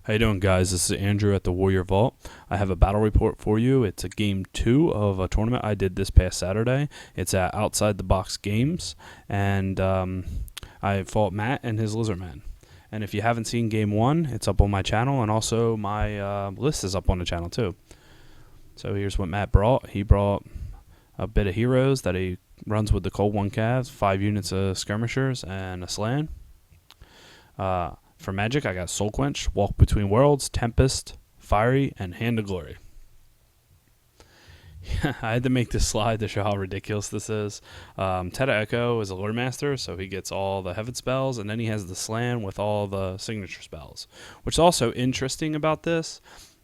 How you doing, guys? This is Andrew at the Warrior Vault. I have a battle report for you. It's a game 2 of a tournament I did this past Saturday. It's at Outside the Box Games, and I fought Matt and his Lizardmen. And if you haven't seen game 1, it's up on my channel, and also my list is up on the channel too. So here's what Matt brought. He brought a bit of heroes that he runs with the Cold 1 calves, 5 units of skirmishers, and a slan. For magic, I got Soul Quench, Walk Between Worlds, Tempest, Fiery, and Hand of Glory. I had to make this slide to show how ridiculous this is. Teta Echo is a Lord Master, so he gets all the heaven spells, and then he has the Slan with all the signature spells. What's also interesting about this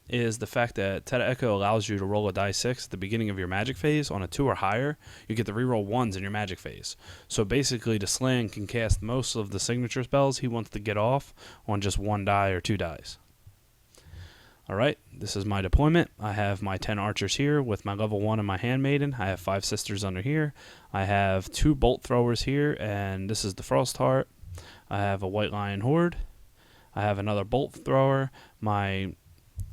is the fact that Teta Echo allows you to roll a die 6 at the beginning of your magic phase. On a 2 or higher, you get to reroll 1s in your magic phase. So basically, the Slan can cast most of the signature spells he wants to get off on just 1 die or 2 dies. Alright, this is my deployment. I have my 10 archers here with my level 1 and my handmaiden. I have 5 sisters under here. I have 2 bolt throwers here, and this is the Frost Heart. I have a White Lion Horde. I have another bolt thrower, my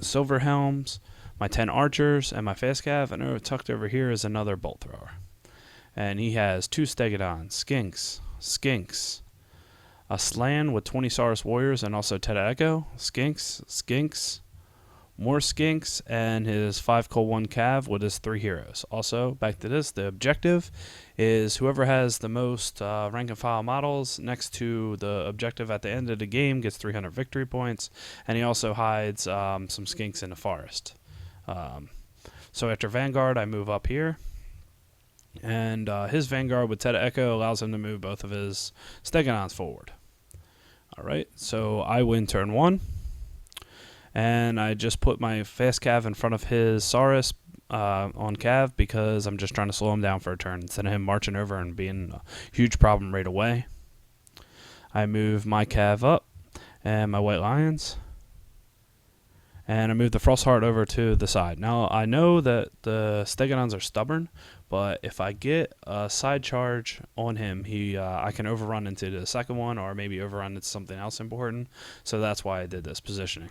Silver Helms, my 10 archers, and my fast cav, and tucked over here is another bolt thrower. And he has 2 Stegodons, Skinks, a Slan with 20 Saurus warriors, and also Teta Echo, Skinks, more Skinks, and his 5 Cold 1 cav with his 3 heroes. Also, back to this, the objective is whoever has the most rank and file models next to the objective at the end of the game gets 300 victory points, and he also hides some Skinks in the forest. So after Vanguard, I move up here, and his Vanguard with Teta Echo allows him to move both of his Stegodons forward. Alright, so I win turn 1. And I just put my fast cav in front of his Saurus on cav because I'm just trying to slow him down for a turn instead of him marching over and being a huge problem right away. I move my cav up and my White Lions, and I move the Frost Heart over to the side. Now I know that the Stegodons are stubborn, but if I get a side charge on him, I can overrun into the second one, or maybe overrun into something else important. So that's why I did this positioning.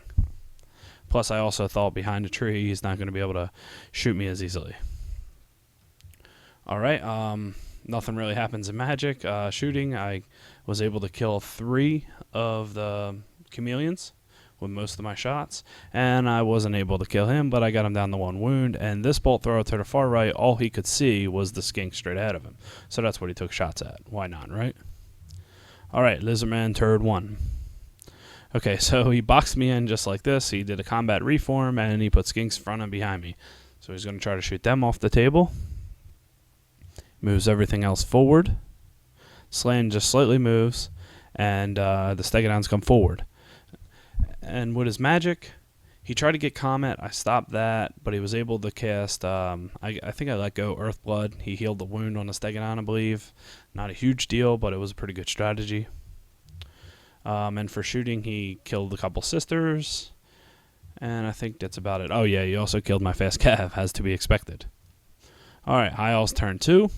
Plus, I also thought behind a tree he's not going to be able to shoot me as easily. Alright, nothing really happens in magic. Shooting, I was able to kill 3 of the chameleons with most of my shots, and I wasn't able to kill him, but I got him down to 1 wound, and this bolt thrower to the far right, all he could see was the skink straight ahead of him. So that's what he took shots at. Why not, right? Alright, Lizardman turd 1. Okay, so he boxed me in just like this. He did a combat reform, and he put skinks front and behind me. So he's going to try to shoot them off the table. Moves everything else forward. Slan just slightly moves, and the Stegodons come forward. And with his magic, he tried to get Comet. I stopped that, but he was able to cast, I think I let go Earthblood. He healed the wound on the Stegodon, I believe. Not a huge deal, but it was a pretty good strategy. And for shooting, he killed a couple sisters, and I think that's about it. Oh yeah, he also killed my fast cav, as to be expected. Alright, High Elves turn 2.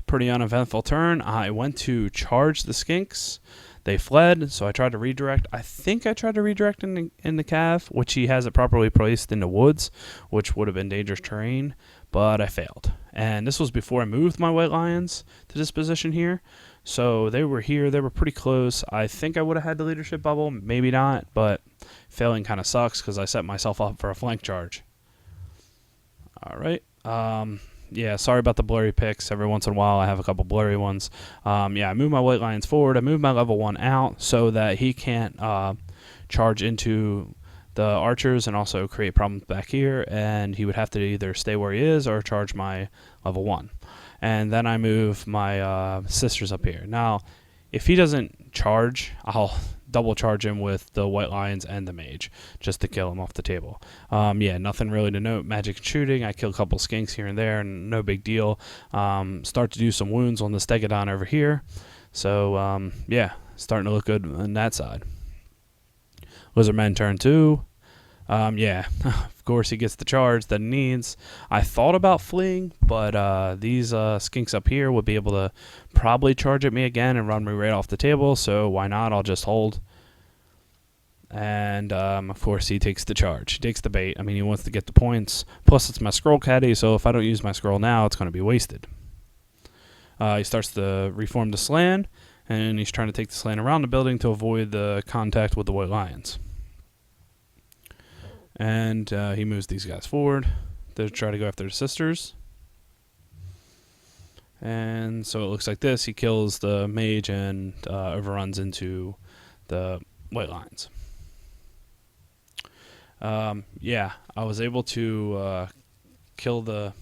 Pretty uneventful turn. I went to charge the skinks. They fled, so I tried to redirect. I think I tried to redirect in the cav, which he has it properly placed in the woods, which would have been dangerous terrain, but I failed. And this was before I moved my White Lions to this position here. So they were here. They were pretty close. I think I would have had the leadership bubble. Maybe not, but failing kind of sucks because I set myself up for a flank charge. Alright. Yeah, sorry about the blurry picks. Every once in a while I have a couple blurry ones. Yeah, I moved my White Lions forward. I moved my level 1 out so that he can't charge into the archers and also create problems back here, and he would have to either stay where he is or charge my level 1. And then I move my sisters up here. Now, if he doesn't charge, I'll double charge him with the White Lions and the Mage just to kill him off the table. Yeah, nothing really to note. Magic and shooting, I kill a couple skinks here and there, and no big deal. Start to do some wounds on the Stegodon over here. So, yeah, starting to look good on that side. Lizardmen turn 2. Yeah, of course he gets the charge that he needs. I thought about fleeing, but these skinks up here would be able to probably charge at me again and run me right off the table, so why not? I'll just hold. And, of course, he takes the charge. He takes the bait. I mean, he wants to get the points. Plus, it's my scroll caddy, so if I don't use my scroll now, it's going to be wasted. He starts to reform the slan, and he's trying to take the slan around the building to avoid the contact with the white lions. And he moves these guys forward to try to go after the sisters. And so it looks like this. He kills the mage and overruns into the white lions. Yeah, I was able to kill the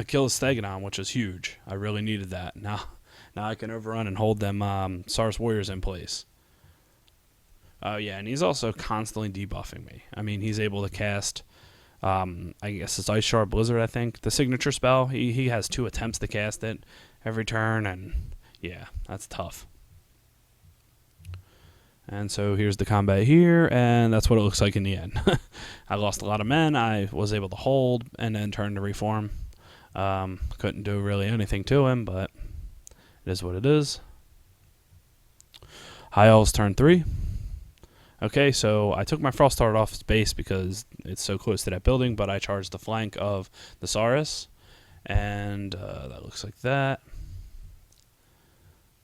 kill the Stegodon, which is huge. I really needed that. Now I can overrun and hold them Saurus warriors in place. Yeah, and he's also constantly debuffing me. I mean, he's able to cast, I guess it's Ice Shard Blizzard, I think. The signature spell, he has 2 attempts to cast it every turn, and yeah, that's tough. And so here's the combat here, and that's what it looks like in the end. I lost a lot of men. I was able to hold and then turn to reform. Couldn't do really anything to him, but it is what it is. High Elves turn 3. Okay, so I took my Frost Dart off its base because it's so close to that building, but I charged the flank of the Saurus, and that looks like that.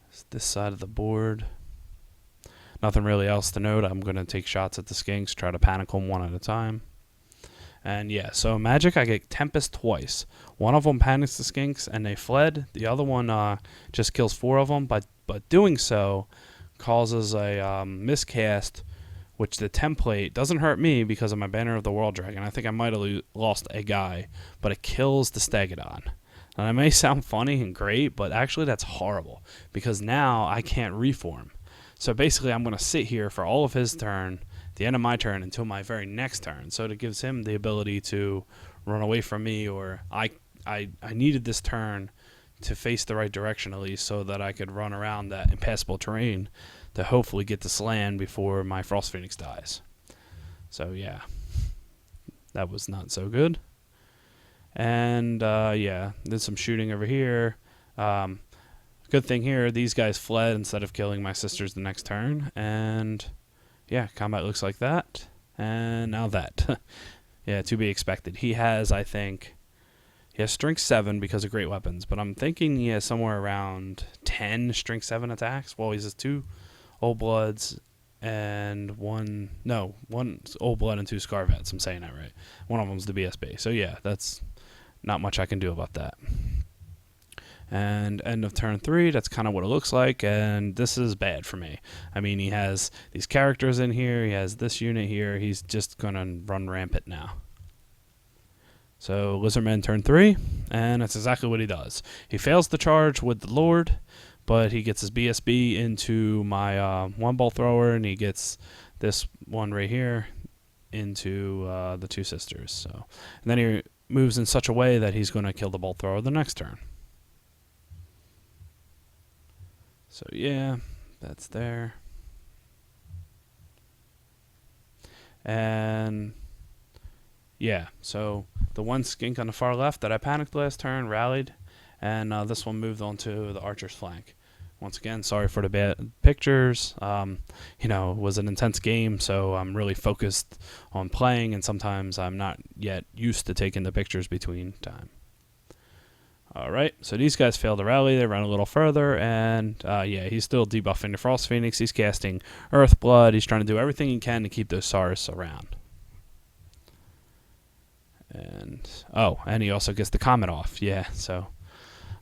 It's this side of the board. Nothing really else to note. I'm going to take shots at the skinks, try to panic them one at a time. And yeah, so magic, I get Tempest twice. One of them panics the skinks and they fled. The other one just kills 4 of them, but doing so causes a miscast, which the template doesn't hurt me because of my Banner of the World Dragon. I think I might have lost a guy, but it kills the Stegodon. And it may sound funny and great, but actually that's horrible because now I can't reform. So basically, I'm going to sit here for all of his turn, the end of my turn, until my very next turn. So it gives him the ability to run away from me, or I needed this turn to face the right direction at least, so that I could run around that impassable terrain to hopefully get the slan before my Frost Phoenix dies. So yeah, that was not so good. And yeah, there's some shooting over here. Good thing here, these guys fled instead of killing my sisters the next turn. And yeah, combat looks like that. And now that. Yeah, to be expected. He has, I think, he has strength 7 because of great weapons. But I'm thinking he has somewhere around 10 strength 7 attacks. Well, he has 2 Old Bloods and one Old Blood and 2 Scarvets. I'm saying that right. One of them's the BSB. So yeah, that's not much I can do about that. And end of turn 3, that's kind of what it looks like, and this is bad for me. I mean, he has these characters in here, he has this unit here, he's just going to run rampant now. So Lizardmen turn 3, and that's exactly what he does. He fails the charge with the Lord, but he gets his BSB into my 1 bolt thrower, and he gets this one right here into the 2 sisters. So, and then he moves in such a way that he's going to kill the bolt thrower the next turn. So yeah, that's there. And yeah, so the one skink on the far left that I panicked last turn rallied, and this one moved on to the archer's flank. Once again, sorry for the bad pictures. You know, it was an intense game, so I'm really focused on playing, and sometimes I'm not yet used to taking the pictures between time. Alright, so these guys failed to rally, they run a little further, and yeah, he's still debuffing the Frost Phoenix, he's casting Earth Blood, he's trying to do everything he can to keep those Saurus around. And, oh, and he also gets the Comet off, yeah, so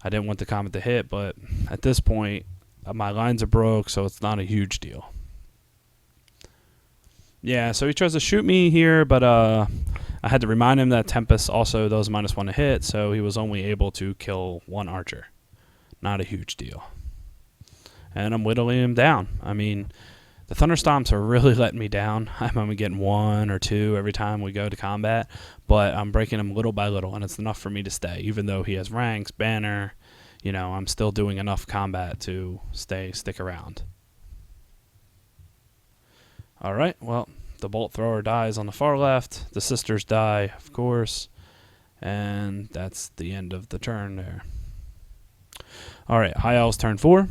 I didn't want the Comet to hit, but at this point, my lines are broke, so it's not a huge deal. Yeah, so he tries to shoot me here, but I had to remind him that Tempest also does -1 to hit, so he was only able to kill 1 archer. Not a huge deal. And I'm whittling him down. I mean, the Thunderstomps are really letting me down. I'm only getting 1 or 2 every time we go to combat, but I'm breaking him little by little, and it's enough for me to stay. Even though he has ranks, banner, you know, I'm still doing enough combat to stick around. Alright, well, the bolt thrower dies on the far left. The sisters die, of course. And that's the end of the turn there. Alright, High Elves turn 4.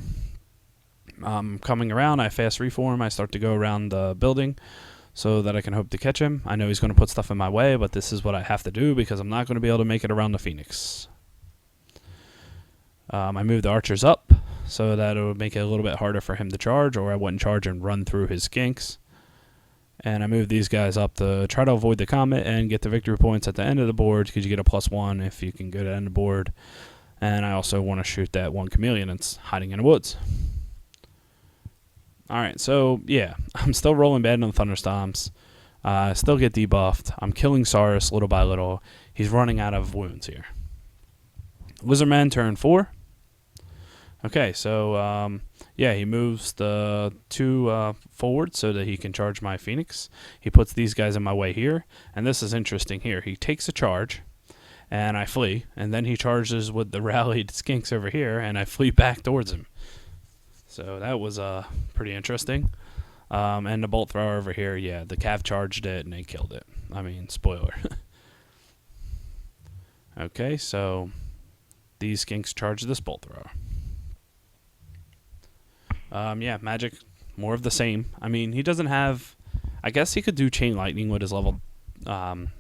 Coming around, I fast reform. I start to go around the building so that I can hope to catch him. I know he's going to put stuff in my way, but this is what I have to do because I'm not going to be able to make it around the Phoenix. I moved the archers up so that it would make it a little bit harder for him to charge, or I wouldn't charge and run through his skinks. And I moved these guys up to try to avoid the comet and get the victory points at the end of the board because you get a +1 if you can go to the end of the board. And I also want to shoot that one chameleon that's hiding in the woods. Alright, so yeah, I'm still rolling bad on the thunderstorms. I still get debuffed. I'm killing Saurus little by little. He's running out of wounds here. Lizardmen turn 4. Okay, so yeah, he moves the 2 forward so that he can charge my Phoenix. He puts these guys in my way here, and this is interesting here. He takes a charge, and I flee, and then he charges with the rallied skinks over here, and I flee back towards him. So that was pretty interesting. And the bolt thrower over here, yeah, the cav charged it, and they killed it. I mean, spoiler. Okay, so these skinks charge this bolt thrower. Yeah, magic, more of the same. I mean, he doesn't have... I guess he could do chain lightning with his level 2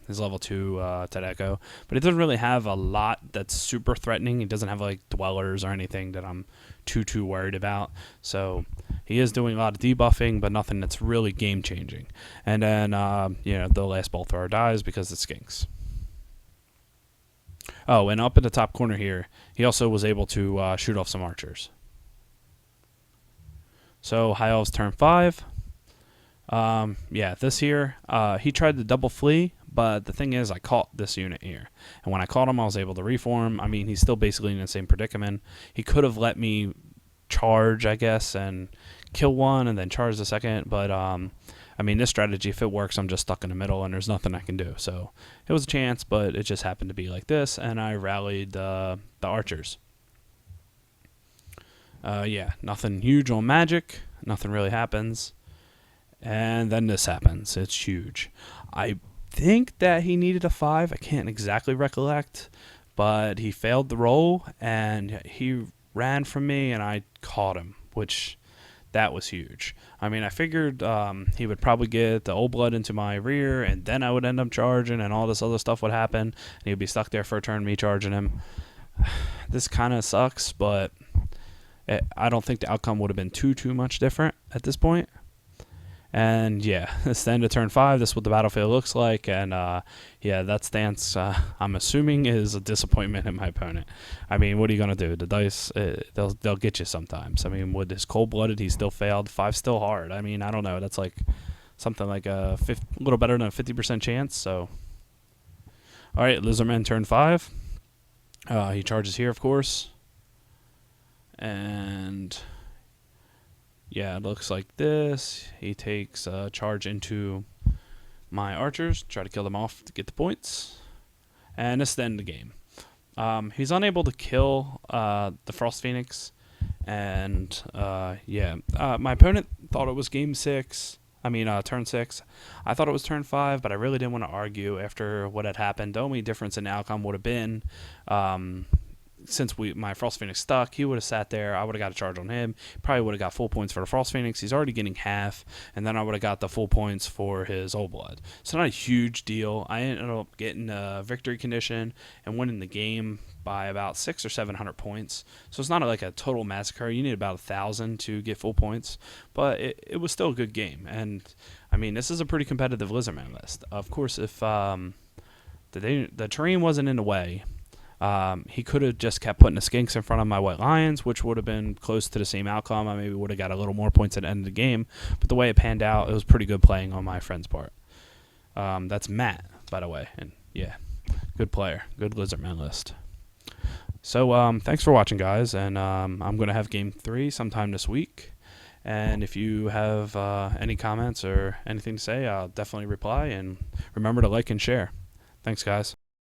Tedeko, but he doesn't really have a lot that's super threatening. He doesn't have like dwellers or anything that I'm too worried about. So he is doing a lot of debuffing, but nothing that's really game changing. And then you know, the last bolt thrower dies because it skinks. Oh, and up in the top corner here, he also was able to shoot off some archers. So High Elves turn 5. Yeah, this here, he tried to double flee, but the thing is I caught this unit here. And when I caught him, I was able to reform. I mean, he's still basically in the same predicament. He could have let me charge, I guess, and kill one and then charge the second. But, I mean, this strategy, if it works, I'm just stuck in the middle and there's nothing I can do. So it was a chance, but it just happened to be like this, and I rallied the archers. Yeah, nothing huge on magic. Nothing really happens. And then this happens. It's huge. I think that he needed a 5. I can't exactly recollect. But he failed the roll, and he ran from me, and I caught him, which that was huge. I mean, I figured he would probably get the old blood into my rear, and then I would end up charging, and all this other stuff would happen, and he'd be stuck there for a turn, me charging him. This kind of sucks, but I don't think the outcome would have been too much different at this point. And yeah, it's the end of turn 5. This is what the battlefield looks like. And yeah, that stance, I'm assuming, is a disappointment in my opponent. I mean, what are you going to do? The dice, they'll get you sometimes. I mean, with his cold-blooded, he still failed. 5's still hard. I mean, I don't know. That's like something like a little better than a 50% chance. So, all right, Lizardman turn 5. He charges here, of course. And yeah, it looks like this. He takes a charge into my archers, try to kill them off to get the points. And this is the end of the game. He's unable to kill the Frost Phoenix. And yeah, my opponent thought it was game 6. I mean, turn 6. I thought it was turn 5, but I really didn't want to argue after what had happened. The only difference in the outcome would have been since my Frost Phoenix stuck, he would have sat there. I would have got a charge on him. Probably would have got full points for the Frost Phoenix. He's already getting half, and then I would have got the full points for his Old Blood. So not a huge deal. I ended up getting a victory condition and winning the game by about 600 or 700 points. So it's not like a total massacre. You need about 1,000 to get full points, but it was still a good game. And I mean, this is a pretty competitive Lizardman list. Of course, if the terrain wasn't in the way, he could have just kept putting the skinks in front of my white lions, which would have been close to the same outcome. I maybe would have got a little more points at the end of the game, but the way it panned out, it was pretty good playing on my friend's part. That's Matt, by the way, and yeah, good player, good Lizardman list. So thanks for watching, guys, and I'm going to have game 3 sometime this week. And if you have any comments or anything to say, I'll definitely reply. And remember to like and share. Thanks, guys.